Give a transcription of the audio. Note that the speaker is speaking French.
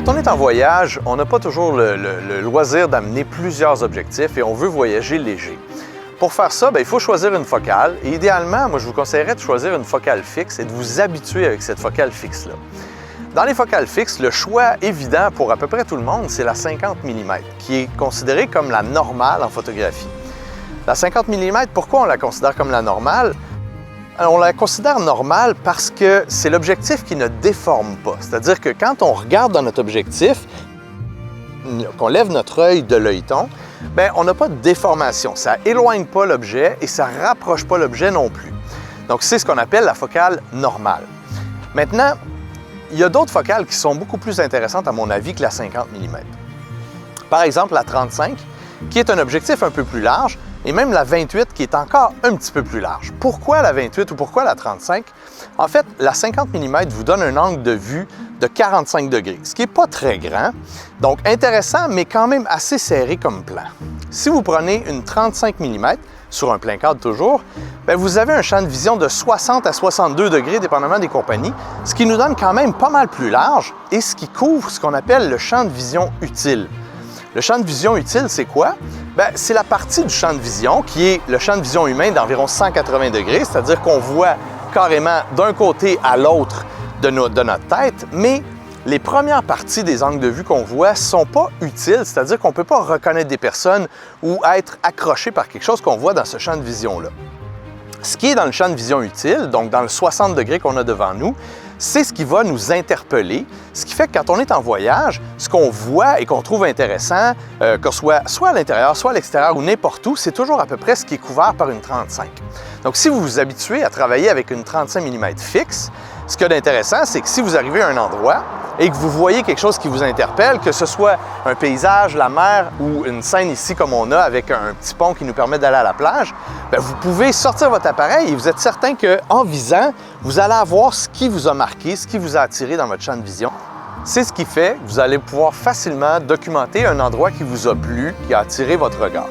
Quand on est en voyage, on n'a pas toujours le loisir d'amener plusieurs objectifs et on veut voyager léger. Pour faire ça, il faut choisir une focale et idéalement, moi je vous conseillerais de choisir une focale fixe et de vous habituer avec cette focale fixe-là. Dans les focales fixes, le choix évident pour à peu près tout le monde, c'est la 50 mm, qui est considérée comme la normale en photographie. La 50 mm, pourquoi on la considère comme la normale? On la considère normale parce que c'est l'objectif qui ne déforme pas. C'est-à-dire que quand on regarde dans notre objectif, qu'on lève notre œil de l'œilleton, on n'a pas de déformation. Ça éloigne pas l'objet et ça rapproche pas l'objet non plus. Donc, c'est ce qu'on appelle la focale normale. Maintenant, il y a d'autres focales qui sont beaucoup plus intéressantes, à mon avis, que la 50 mm. Par exemple, la 35, qui est un objectif un peu plus large, et même la 28 qui est encore un petit peu plus large. Pourquoi la 28 ou pourquoi la 35? En fait, la 50 mm vous donne un angle de vue de 45 degrés, ce qui n'est pas très grand, donc intéressant, mais quand même assez serré comme plan. Si vous prenez une 35 mm, sur un plein cadre toujours, vous avez un champ de vision de 60 à 62 degrés, dépendamment des compagnies, ce qui nous donne quand même pas mal plus large et ce qui couvre ce qu'on appelle le champ de vision utile. Le champ de vision utile, c'est quoi? C'est la partie du champ de vision qui est le champ de vision humain d'environ 180 degrés, c'est-à-dire qu'on voit carrément d'un côté à l'autre de notre tête, mais les premières parties des angles de vue qu'on voit ne sont pas utiles, c'est-à-dire qu'on ne peut pas reconnaître des personnes ou être accroché par quelque chose qu'on voit dans ce champ de vision-là. Ce qui est dans le champ de vision utile, donc dans le 60 degrés qu'on a devant nous, c'est ce qui va nous interpeller, ce qui fait que quand on est en voyage, ce qu'on voit et qu'on trouve intéressant, que soit à l'intérieur, soit à l'extérieur ou n'importe où, c'est toujours à peu près ce qui est couvert par une 35. Donc si vous vous habituez à travailler avec une 35 mm fixe, ce qu'il y a d'intéressant, c'est que si vous arrivez à un endroit et que vous voyez quelque chose qui vous interpelle, que ce soit un paysage, la mer ou une scène ici comme on a avec un petit pont qui nous permet d'aller à la plage, vous pouvez sortir votre appareil et vous êtes certain qu'en visant, vous allez avoir ce qui vous a marqué, ce qui vous a attiré dans votre champ de vision. C'est ce qui fait que vous allez pouvoir facilement documenter un endroit qui vous a plu, qui a attiré votre regard.